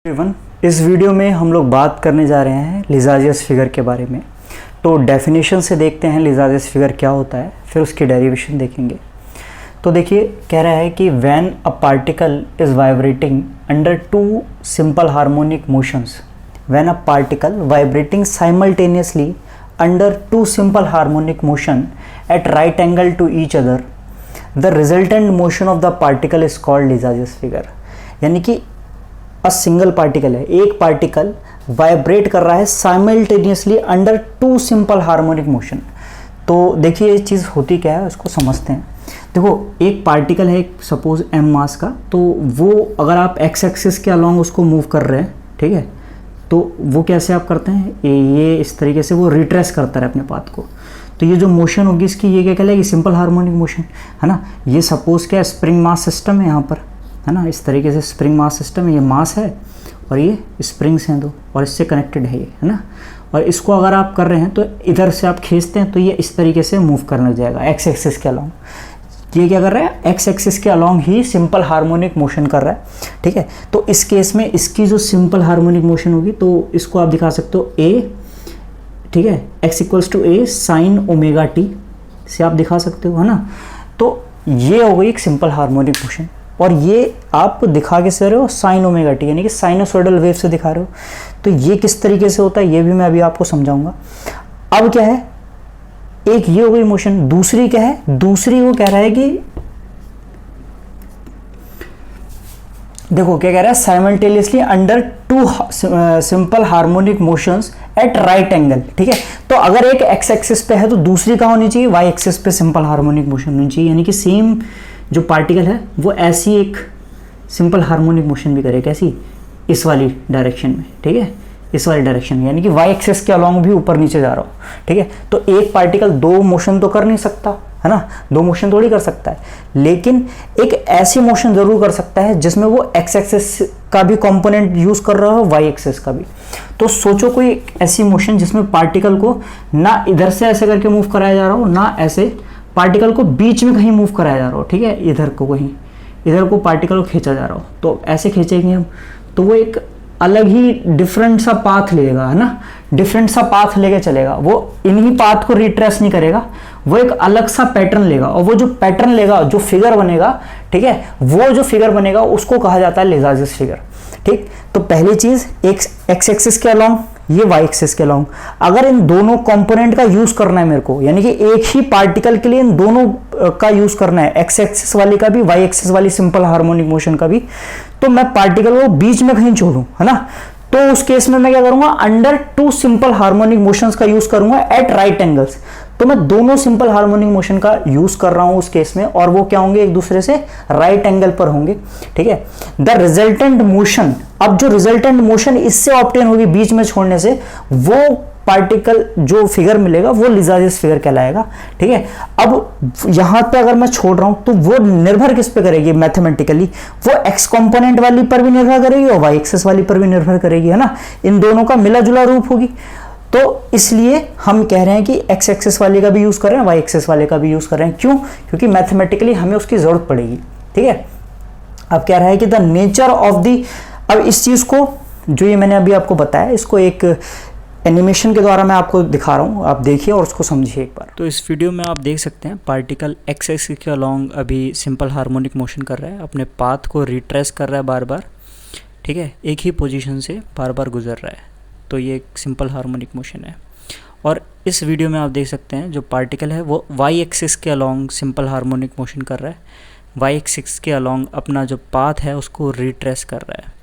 Everyone, इस video में हम लोग बात करने जा रहे हैं लिज़ाजियस फिगर के बारे में। तो डेफिनेशन से देखते हैं लिज़ाजियस फिगर क्या होता है, फिर उसकी डेरिवेशन देखेंगे। तो देखिए, कह रहा है कि when a particle is vibrating under two simple harmonic motions, when a particle vibrating simultaneously under two simple harmonic motion at right angle to each other, the resultant motion of the particle is called Lissajous figure. यानी कि a single particle है, एक particle vibrate कर रहा है simultaneously under two simple harmonic motion. तो देखिए, ये चीज़ होती क्या है उसको समझते हैं। देखो, एक पार्टिकल है, सपोज m मास का, तो वो अगर आप x एक्सिस के अलॉन्ग उसको मूव कर रहे हैं, ठीक है, तो वो कैसे आप करते हैं, ये इस तरीके से वो रिट्रेस करता है अपने पाथ को। तो ये जो मोशन होगी इसकी, ये क्या कहलाएगी, सिंपल हार्मोनिक मोशन, है ना। ये सपोज क्या स्प्रिंग मास सिस्टम है यहाँ पर, है ना, इस तरीके से स्प्रिंग मास सिस्टम है, ये मास है और ये स्प्रिंग्स हैं दो और इससे कनेक्टेड है ये, है ना। और इसको अगर आप कर रहे हैं तो इधर से आप खींचते हैं तो ये इस तरीके से मूव करने जाएगा एक्स एक्सिस के अलॉन्ग। ये क्या कर रहा है, एक्स एक्सिस के अलॉन्ग ही सिंपल हार्मोनिक मोशन कर रहा है, ठीक है। तो इस केस में इसकी जो सिंपल हार्मोनिक मोशन होगी तो इसको आप दिखा सकते हो ए, ठीक है, x equals to A sine omega t से आप दिखा सकते हो, है ना। तो ये हो गई एक सिंपल हार्मोनिक मोशन, और ये आप दिखा के से रहे हो साइन ओमेगा टी, यानी कि साइनोसॉइडल वेव से दिखा रहे हो। तो ये किस तरीके से होता है ये भी मैं अभी आपको समझाऊंगा। अब क्या है, एक ये हो गई मोशन, दूसरी क्या है, दूसरी वो कह रहा है कि देखो क्या कह रहा है, simultaneously under two simple harmonic motions at right angle, ठीक है। तो अगर एक एक्स एक्सिस पे है तो दूसरी कहाँ होनी चाहिए, वाई एक्सिस पे सिंपल हार्मोनिक मोशन होनी चाहिए। यानी कि सेम जो पार्टिकल है वो ऐसी एक सिंपल हार्मोनिक मोशन भी करे, कैसी, इस वाली डायरेक्शन में, ठीक है, इस वाली डायरेक्शन में, यानी कि वाई एक्सिस के अलॉन्ग भी ऊपर नीचे जा रहा हो, ठीक है। तो एक पार्टिकल दो मोशन तो कर नहीं सकता, है ना, दो मोशन थोड़ी कर सकता है, लेकिन एक ऐसी मोशन जरूर कर सकता है जिसमें वो एक्स एक्सिस का भी कंपोनेंट यूज कर रहा हो, वाई एक्सिस का भी। तो सोचो कोई ऐसी मोशन जिसमें पार्टिकल को ना इधर से ऐसे करके मूव कराया जा रहा हो, ना ऐसे पार्टिकल को बीच में कहीं मूव कराया जा रहा हो, ठीक है, इधर को कहीं, इधर को पार्टिकल को खींचा जा रहा हो। तो ऐसे खींचेंगे हम तो वो एक अलग ही डिफरेंट सा पाथ लेगा, है ना, डिफरेंट सा पाथ लेके चलेगा। वो इन्हीं पाथ को रिट्रेस नहीं करेगा, वो एक अलग सा पैटर्न लेगा, और वो जो पैटर्न लेगा, जो फिगर बनेगा, ठीक है, वो जो फिगर बनेगा उसको कहा जाता है लिज़ाजियस फिगर, ठीक। तो पहली चीज, एक एक्स एक्सिस के अलॉन्ग, ये वाई एक्सिस के अलॉन्ग, अगर इन दोनों कंपोनेंट का यूज करना है मेरे को, यानी कि एक ही पार्टिकल के लिए इन दोनों का यूज करना है, एक्स एक्सिस वाली का भी, वाई एक्सिस वाली सिंपल हार्मोनिक मोशन का भी, तो मैं पार्टिकल को बीच में कहीं छोड़ूं, है ना। तो उस केस में मैं क्या करूंगा, under two simple harmonic motions का यूज करूंगा एट राइट एंगल्स। तो मैं दोनों सिंपल हार्मोनिक मोशन का यूज कर रहा हूं उस केस में, और वो क्या होंगे, एक दूसरे से राइट एंगल पर होंगे, ठीक है। द रिजल्टेंट मोशन, अब जो रिजल्टेंट मोशन इससे ऑब्टेन होगी बीच में छोड़ने से, वो पार्टिकल जो फिगर मिलेगा वो लिज़ाजियस फिगर कहलाएगा, ठीक है। अब यहां पे अगर मैं छोड़ रहा हूं तो वो निर्भर किस पे करेगी, मैथमेटिकली वो एक्स कंपोनेंट वाली पर भी निर्भर करेगी और वाई एक्सिस वाली पर भी निर्भर करेगी, है ना। इन दोनों का मिला जुला रूप होगी। तो इसलिए हम कह रहे हैं कि एक्स एक्सिस वाले का भी यूज कर रहे हैं, वाई एक्सिस वाले का भी यूज कर रहे हैं। क्यों, क्योंकि मैथमेटिकली हमें उसकी जरूरत पड़ेगी, ठीक है। अब कह रहा है कि द नेचर ऑफ द, अब इस चीज को जो ये मैंने अभी आपको बताया, इसको एक एनिमेशन के द्वारा मैं आपको दिखा रहा हूँ, आप देखिए और उसको समझिए एक बार। तो इस वीडियो में आप देख सकते हैं पार्टिकल एक्स एक्सिस के अलॉन्ग अभी सिंपल हार्मोनिक मोशन कर रहा है, अपने पाथ को रिट्रेस कर रहा है बार बार, ठीक है, एक ही पोजीशन से बार बार गुजर रहा है। तो ये एक सिंपल हार्मोनिक मोशन है। और इस वीडियो में आप देख सकते हैं जो पार्टिकल है वो वाई एक्सिस के अलॉन्ग सिंपल हार्मोनिक मोशन कर रहा है, वाई एक्सिस के अलॉन्ग अपना जो पाथ है उसको रिट्रेस कर रहा है,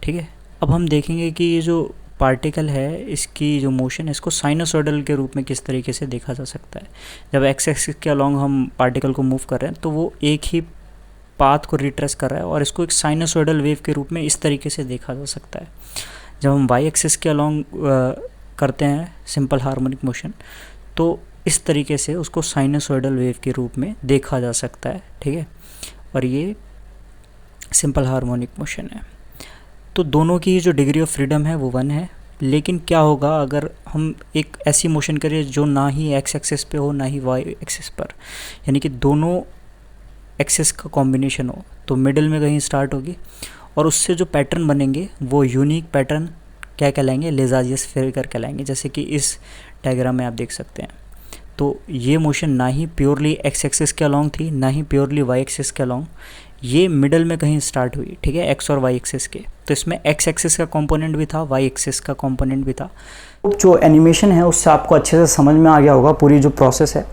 ठीक है। अब हम देखेंगे कि ये जो पार्टिकल है इसकी जो मोशन है इसको साइनोसॉइडल के रूप में किस तरीके से देखा जा सकता है। जब एक्स एक्सिस के अलॉन्ग हम पार्टिकल को मूव कर रहे हैं तो वो एक ही पाथ को रिट्रेस कर रहा है, और इसको एक साइनोसॉइडल वेव के रूप में इस तरीके से देखा जा सकता है। जब हम वाई एक्सिस के अलॉन्ग करते हैं सिंपल हार्मोनिक मोशन तो इस तरीके से उसको साइनोसॉइडल वेव के रूप में देखा जा सकता है, ठीक है। और ये सिंपल हार्मोनिक मोशन है। तो दोनों की जो डिग्री ऑफ फ्रीडम है वो 1 है। लेकिन क्या होगा अगर हम एक ऐसी मोशन करें जो ना ही एक्स एक्सिस पे हो ना ही वाई एक्सिस पर, यानी कि दोनों एक्सिस का कॉम्बिनेशन हो, तो मिडिल में कहीं स्टार्ट होगी और उससे जो पैटर्न बनेंगे वो यूनिक पैटर्न क्या कहलाएंगे, लेज़ाजियस फिगर कहलाएंगे। जैसे कि इस डायग्राम में आप देख सकते हैं। तो ये मोशन ना ही प्योरली एक्स एक्सिस के अलॉन्ग थी, ना ही प्योरली वाई एक्सिस के अलॉन्ग, ये मिडल में कहीं स्टार्ट हुई, ठीक है, एक्स और वाई एक्सिस के। तो इसमें एक्स एक्सिस का कंपोनेंट भी था, वाई एक्सिस का कंपोनेंट भी था। जो एनिमेशन है उससे आपको अच्छे से समझ में आ गया होगा पूरी जो प्रोसेस है।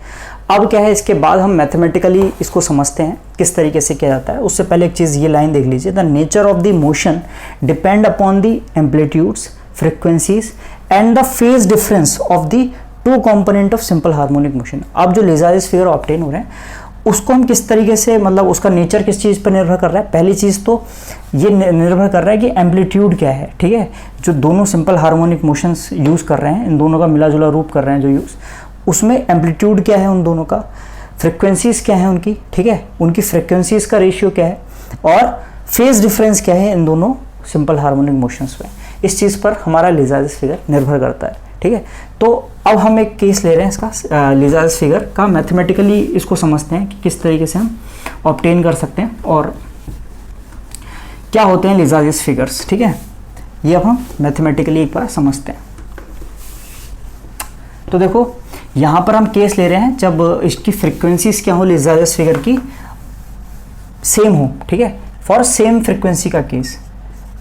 अब क्या है, इसके बाद हम मैथमेटिकली इसको समझते हैं किस तरीके से किया जाता है। उससे पहले एक चीज़ ये लाइन देख लीजिए, the nature of the motion depend upon the amplitudes, frequencies and the phase difference of the two component of simple harmonic motion. अब जो लेज़ारियस फिगर ऑब्टेन हो रहे हैं उसको हम किस तरीके से, मतलब उसका नेचर किस चीज़ पर निर्भर कर रहा है। पहली चीज़ तो ये निर्भर कर रहा है कि एम्पलीट्यूड क्या है, ठीक है। जो दोनों सिंपल हार्मोनिक मोशंस यूज़ कर रहे हैं, इन दोनों का मिला जुला रूप कर रहे हैं जो यूज़, उसमें एम्पलीट्यूड क्या है उन दोनों का, फ्रिक्वेंसीज क्या है उनकी, ठीक है, उनकी फ्रिक्वेंसीज का रेशियो क्या है, और फेज डिफरेंस क्या है इन दोनों सिंपल हार्मोनिक मोशंस में। इस चीज़ पर हमारा लेज़ारियस फिगर निर्भर करता है, ठीक है। तो अब हम एक केस ले रहे हैं इसका, लेज़ारियस फिगर का। मैथमेटिकली इसको समझते हैं कि किस तरीके से हम ऑब्टेन कर सकते हैं और क्या होते हैं लेज़ारियस फिगर्स, ठीक है। ये अब हम मैथमेटिकली एक बार समझते हैं। तो देखो यहाँ पर हम केस ले रहे हैं जब इसकी फ्रिक्वेंसीज क्या हो लेज़ारियस फिगर की, सेम हो, ठीक है, फॉर सेम फ्रिक्वेंसी का केस।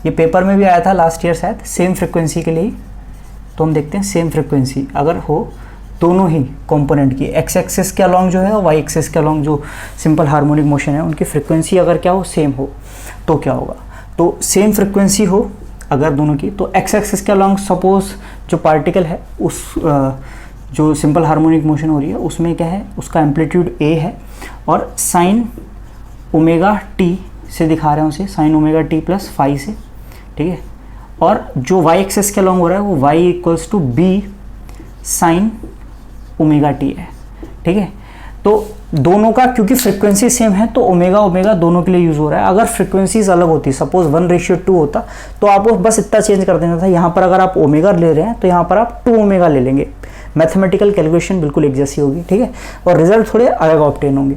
ये पेपर में भी आया था लास्ट ईयर शायद, सेम फ्रिक्वेंसी के लिए। तो हम देखते हैं सेम फ्रिक्वेंसी अगर हो दोनों ही कंपोनेंट की, एक्स एक्सिस के अलॉन्ग जो है और वाई एक्सिस के अलॉन्ग जो सिंपल हार्मोनिक मोशन है, उनकी फ्रिक्वेंसी अगर क्या हो, सेम हो, तो क्या होगा। तो सेम फ्रिक्वेंसी हो अगर दोनों की, तो एक्स एक्सिस के अलॉन्ग सपोज जो पार्टिकल है उस जो सिंपल हार्मोनिक मोशन हो रही है उसमें क्या है, उसका एम्पलीट्यूड ए है और साइन ओमेगा टी से दिखा रहे हैं उसे, sine omega t plus phi से, ठीक है। और जो वाई एक्सिस के अलॉन्ग हो रहा है वो y equals to b sine omega t है, ठीक है। तो दोनों का क्योंकि फ्रिक्वेंसी सेम है तो ओमेगा ओमेगा दोनों के लिए यूज़ हो रहा है। अगर फ्रिक्वेंसीज अलग होती, सपोज 1:2 होता, तो आपको बस इतना चेंज कर देना था। यहाँ पर अगर आप ओमेगा ले रहे हैं तो यहाँ पर आप 2 ओमेगा ले लेंगे। मैथमेटिकल कैलकुलेशन बिल्कुल एक जैसी होगी, ठीक है, और रिजल्ट थोड़े अलग ऑब्टेन होंगे।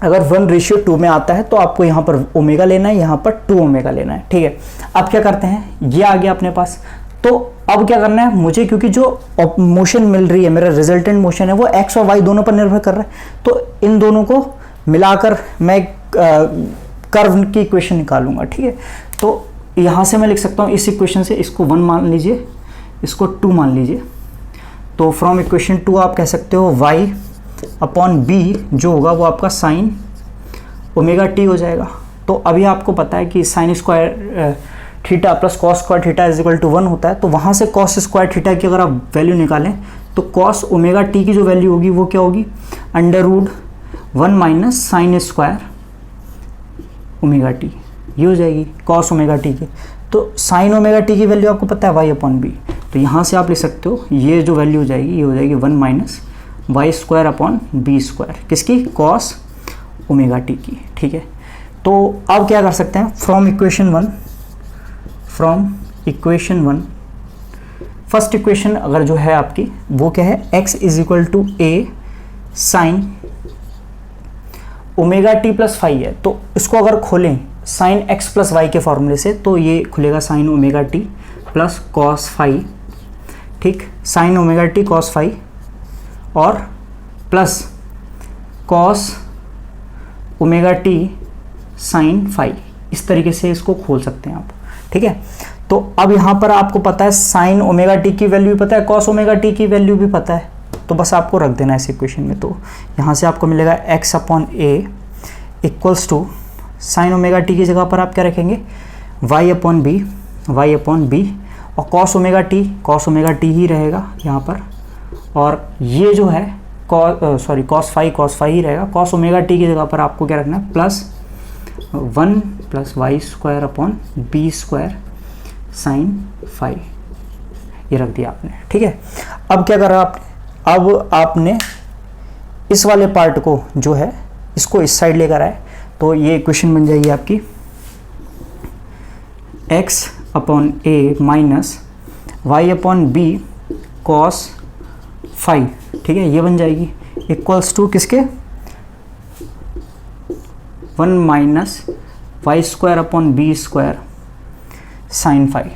अगर 1:2 में आता है तो आपको यहाँ पर ओमेगा लेना है, यहाँ पर 2 ओमेगा लेना है, ठीक है। अब क्या करते हैं, ये आ गया अपने पास। तो अब क्या करना है मुझे, क्योंकि जो मोशन मिल रही है, मेरा रिजल्टेंट मोशन है वो एक्स और वाई दोनों पर निर्भर कर रहा है, तो इन दोनों को मिलाकर मैं कर्व की इक्वेशन निकालूंगा, ठीक है। तो यहाँ से मैं लिख सकता हूँ इस इक्वेशन से, इसको 1 मान लीजिए, इसको 2 मान लीजिए। तो फ्रॉम इक्वेशन 2 आप कह सकते हो y अपॉन बी जो होगा वो आपका साइन ओमेगा टी हो जाएगा। तो अभी आपको पता है कि sine square theta plus cos square theta is equal to 1 होता है। तो वहाँ से कॉस स्क्वायर थीटा की अगर आप वैल्यू निकालें तो कॉस ओमेगा टी की जो वैल्यू होगी वो क्या होगी, √1 minus sine square omega T, ये हो जाएगी कॉस ओमेगा टी की। तो साइन ओमेगा टी की वैल्यू आपको पता है y अपॉन बी, तो यहाँ से आप लिख सकते हो ये जो वैल्यू हो जाएगी ये हो जाएगी 1 minus y square upon b square, किसकी, कॉस ओमेगा टी की, ठीक है। तो अब क्या कर सकते हैं, फ्रॉम इक्वेशन 1 फर्स्ट इक्वेशन अगर जो है आपकी वो क्या है, x is equal to A sine omega t plus phi है। तो इसको अगर खोलें साइन एक्स प्लस वाई के फॉर्मूले से तो ये खुलेगा sine omega t plus cos phi, ठीक, sine omega t cos phi और plus cos omega t sine phi, इस तरीके से इसको खोल सकते हैं आप, ठीक है। तो अब यहाँ पर आपको पता है साइन ओमेगा टी की वैल्यू भी पता है, कॉस ओमेगा टी की वैल्यू भी पता है, तो बस आपको रख देना है इस इक्वेशन में। तो यहाँ से आपको मिलेगा x upon a equals to sine omega t की जगह पर आप क्या रखेंगे, y अपॉन बी और कॉस ओमेगा टी ही रहेगा यहाँ पर, और ये जो है कॉस फाई ही रहेगा। कॉस ओमेगा टी की जगह पर आपको क्या रखना है, +1 plus y square upon b square sine phi, ये रख दिया आपने, ठीक है। अब क्या करा आपने, अब आपने इस वाले पार्ट को जो है इसको इस साइड लेकर आए, तो ये इक्वेशन बन जाएगी आपकी x upon a minus y upon b cos phi, ठीक है, ये बन जाएगी इक्वल्स टू किसके, 1 minus y square upon b square sine phi.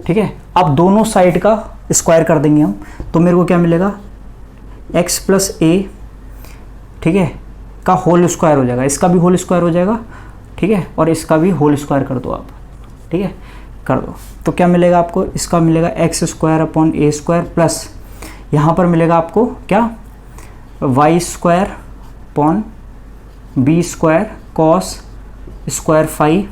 ठीक है, अब दोनों साइड का स्क्वायर कर देंगे हम, तो मेरे को क्या मिलेगा, x प्लस ए, ठीक है, का होल स्क्वायर हो जाएगा, इसका भी होल स्क्वायर हो जाएगा, ठीक है, और इसका भी होल स्क्वायर कर दो आप, ठीक है, कर दो। तो क्या मिलेगा आपको, इसका मिलेगा x square upon a square plus यहाँ पर मिलेगा आपको क्या, y square upon b square cos square phi,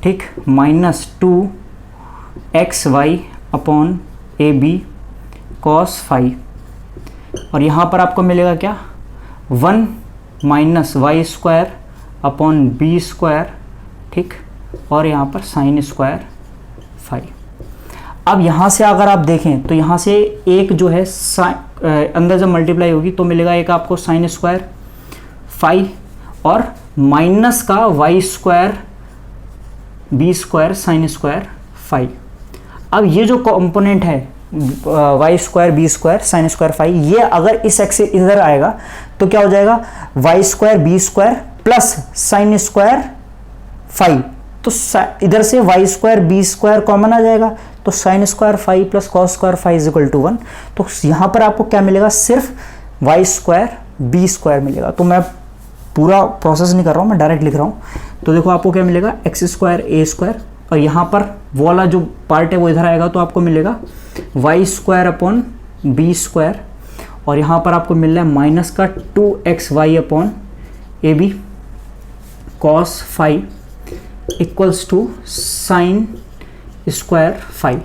ठीक, minus 2xy upon a b cos phi, और यहाँ पर आपको मिलेगा क्या, 1 minus y square upon b square, ठीक, और यहाँ पर साइन स्क्वायर फाई। अब यहाँ से अगर आप देखें तो यहाँ से एक जो है अंदर जब मल्टीप्लाई होगी तो मिलेगा एक आपको साइन स्क्वायर फाई और माइनस का y square b square sine square phi. अब ये जो कंपोनेंट है y square b square sine square phi, ये अगर इस एक्स से इधर आएगा तो क्या हो जाएगा, y square b square plus sine square phi, तो इधर से y square b square common आ जाएगा, तो sine square phi plus cos square phi is equal to 1। तो यहाँ पर आपको क्या मिलेगा, सिर्फ वाई स्क्वायर बी स्क्वायर मिलेगा। तो मैं पूरा प्रोसेस नहीं कर रहा हूँ, मैं डायरेक्ट लिख रहा हूँ। तो देखो आपको क्या मिलेगा, एक्स स्क्वायर ए स्क्वायर, और यहाँ पर वो वाला जो पार्ट है वो इधर आएगा तो आपको मिलेगा y square upon b square, और यहाँ पर आपको मिल रहा है माइनस का 2xy upon a b cos phi equals to sine square phi.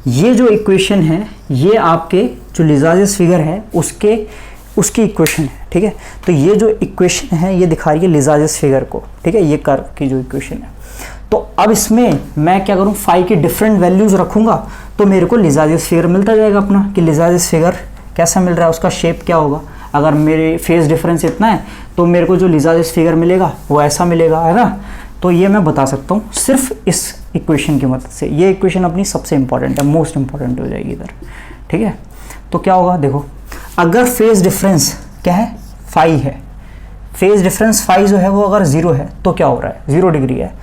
ये जो इक्वेशन है ये आपके जो लिजाजिस फिगर है उसकी इक्वेशन है, ठीक है। तो ये जो इक्वेशन है ये दिखा रही है लिजाजिस फिगर को, ठीक है, ये कर्व की जो इक्वेशन है। तो अब इसमें मैं क्या करूं, फाई की डिफरेंट वैल्यूज रखूंगा तो मेरे को लिजाजिस फिगर मिलता जाएगा अपना, कि लिजाजिस फिगर कैसा मिल रहा है, उसका शेप क्या होगा। अगर मेरे फेस डिफरेंस इतना है तो मेरे को जो लिजाजिस फिगर मिलेगा वो ऐसा मिलेगा, है ना। तो ये मैं बता सकता हूँ सिर्फ इस इक्वेशन की मदद से। ये इक्वेशन अपनी सबसे इंपॉर्टेंट है, मोस्ट इंपॉर्टेंट हो जाएगी इधर, ठीक है। तो क्या होगा, देखो अगर फेस डिफरेंस क्या है, फाई है, फेस डिफरेंस फाई जो है वो अगर 0 है तो क्या हो रहा है, 0 डिग्री है,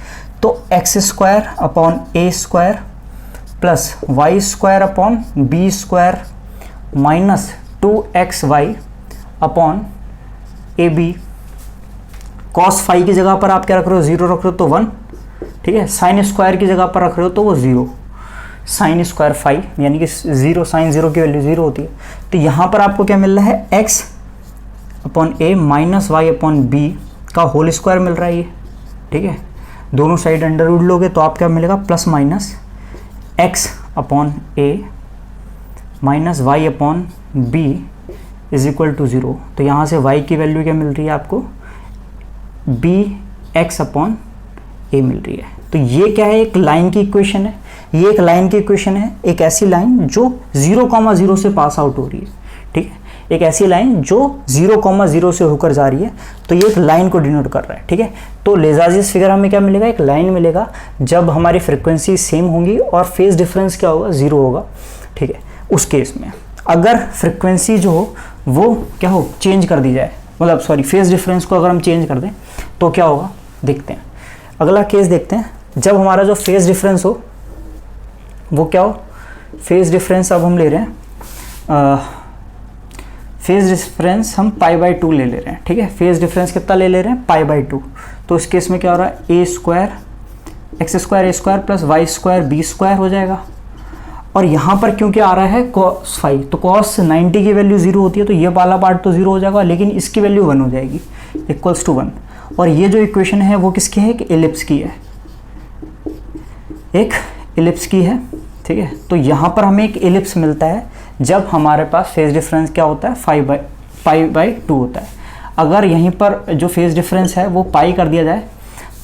तो x square upon a square plus y square upon b square minus 2xy upon a b cos phi की जगह पर आप क्या रख रहे हो, 0 रख रहे हो तो 1, ठीक है। साइन स्क्वायर की जगह पर रख रहे हो तो वो 0, साइन स्क्वायर फाई यानी कि 0, साइन 0 की वैल्यू 0 होती है। तो यहाँ पर आपको क्या मिल रहा है, x upon a minus y upon b का होल स्क्वायर मिल रहा है ये, ठीक है। दोनों साइड अंडर रूट लोगे तो आप क्या मिलेगा, plus minus x upon a minus y upon b is equal to 0। तो यहाँ से y की वैल्यू क्या मिल रही है आपको, बी एक्स अपॉन ए मिल रही है। तो ये क्या है, एक लाइन की इक्वेशन है, ये एक लाइन की इक्वेशन है, एक ऐसी लाइन जो 0,0 से पास आउट हो रही है, ठीक है, एक ऐसी लाइन जो 0,0 से होकर जा रही है। तो ये एक लाइन को डिनोट कर रहा है, ठीक है। तो लिजाजिस फिगर हमें क्या मिलेगा, एक लाइन मिलेगा जब हमारी फ्रिक्वेंसी सेम होंगी और फेज डिफरेंस क्या होगा, 0 होगा, ठीक है। उस केस में अगर फ्रिक्वेंसी जो हो वो क्या हो, चेंज कर दी जाए, मतलब सॉरी फेज डिफरेंस को अगर हम चेंज कर दें तो क्या होगा, देखते हैं। अगला केस देखते हैं, जब हमारा जो फेज डिफरेंस हो वो क्या हो, फेज डिफरेंस अब हम ले रहे हैं, फेज डिफरेंस हम π/2 ले रहे हैं, ठीक है। फेज डिफरेंस कितना ले रहे हैं, π/2। तो इस केस में क्या हो रहा है, a square x square a square plus y square b square हो जाएगा। और यहाँ पर क्योंकि आ रहा है cos फाई, तो cos 90 की वैल्यू 0 होती है, तो ये वाला पार्ट तो 0 हो जाएगा, लेकिन इसकी वैल्यू 1 हो जाएगी, इक्वल्स टू 1। और ये जो इक्वेशन है वो किसकी है, एक एलिप्स की है, एक एलिप्स की है, ठीक है। तो यहाँ पर हमें एक एलिप्स मिलता है जब हमारे पास फेज डिफरेंस क्या होता है, π/2 होता है। अगर यहीं पर जो फेज डिफरेंस है वो पाई कर दिया जाए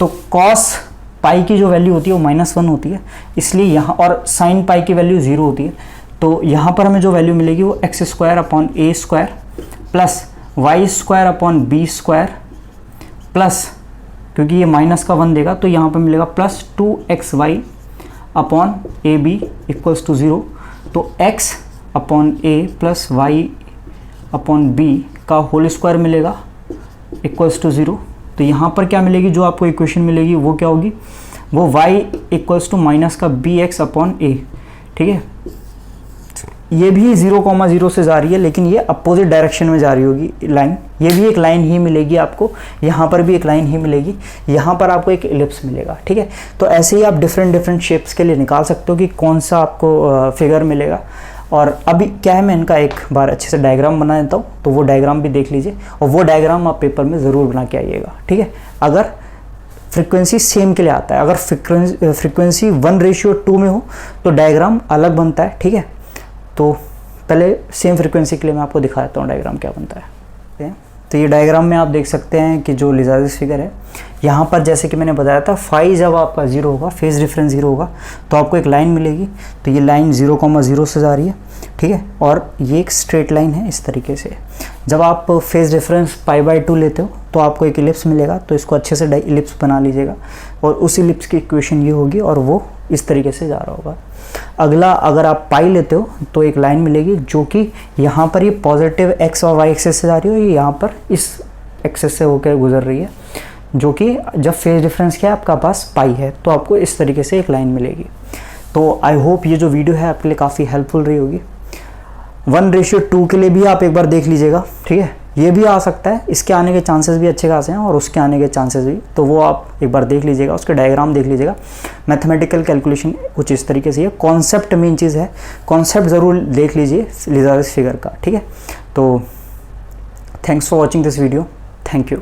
तो कॉस पाई की जो वैल्यू होती है वो -1 होती है, इसलिए यहाँ, और साइन पाई की वैल्यू 0 होती है। तो यहाँ पर हमें जो वैल्यू मिलेगी वो x square upon a square plus y square upon b square plus, क्योंकि ये माइनस का 1 देगा तो यहाँ पर मिलेगा plus 2xy upon a b equals to 0। तो x upon a plus y upon b का होल स्क्वायर मिलेगा इक्वल्स टू 0, तो यहाँ पर क्या मिलेगी, जो आपको इक्वेशन मिलेगी वो क्या होगी, वो y इक्वल्स टू माइनस का बी एक्स अपॉन ए। ठीक है, ये भी 0,0 से जा रही है, लेकिन ये अपोजिट डायरेक्शन में जा रही होगी लाइन। ये भी एक लाइन ही मिलेगी आपको, यहाँ पर भी एक लाइन ही मिलेगी, यहाँ पर आपको एक एलिप्स मिलेगा। ठीक है, तो ऐसे ही आप डिफरेंट शेप्स के लिए निकाल सकते हो कि कौन सा आपको फिगर मिलेगा। और अभी क्या है, मैं इनका एक बार अच्छे से डायग्राम बना देता हूँ, तो वो डायग्राम भी देख लीजिए, और वो डायग्राम आप पेपर में ज़रूर बना के आइएगा। ठीक है, अगर फ्रीक्वेंसी सेम के लिए आता है, अगर फ्रीक्वेंसी 1:2 में हो तो डायग्राम अलग बनता है। ठीक है, तो पहले सेम फ्रीक्वेंसी के लिए मैं आपको दिखा देता हूँ डायग्राम क्या बनता है। तो ये डायग्राम में आप देख सकते हैं कि जो लिजार्डिस फिगर है, यहाँ पर जैसे कि मैंने बताया था, फाई जब आपका 0 होगा, फेज डिफरेंस 0 होगा, तो आपको एक लाइन मिलेगी। तो ये लाइन 0,0 से जा रही है। ठीक है, और ये एक स्ट्रेट लाइन है इस तरीके से। जब आप फेज डिफरेंस π/2 लेते हो तो आपको एक इलिप्स मिलेगा, तो इसको अच्छे से इलिप्स बना लीजिएगा, और उस इलिप्स की इक्वेशन ये होगी, और वो इस तरीके से जा रहा होगा। अगला, अगर आप पाई लेते हो तो एक लाइन मिलेगी जो कि यहाँ पर ये पॉजिटिव एक्स और वाई एक्सेस से जा रही है, ये यहाँ पर इस एक्सेस से होकर गुजर रही है, जो कि जब फेज डिफरेंस क्या है आपका पास पाई है, तो आपको इस तरीके से एक लाइन मिलेगी। तो आई होप ये जो वीडियो है आपके लिए काफ़ी हेल्पफुल रही होगी। 1:2 के लिए भी आप एक बार देख लीजिएगा। ठीक है, ये भी आ सकता है, इसके आने के चांसेस भी अच्छे खासे हैं, और उसके आने के चांसेस भी, तो वो आप एक बार देख लीजिएगा, उसके डायग्राम देख लीजिएगा। मैथमेटिकल कैलकुलेशन कुछ इस तरीके से है, कॉन्सेप्ट मेन चीज़ है, कॉन्सेप्ट ज़रूर देख लीजिए लिजार्डिस फिगर का। ठीक है, तो thanks for watching this video, thank you.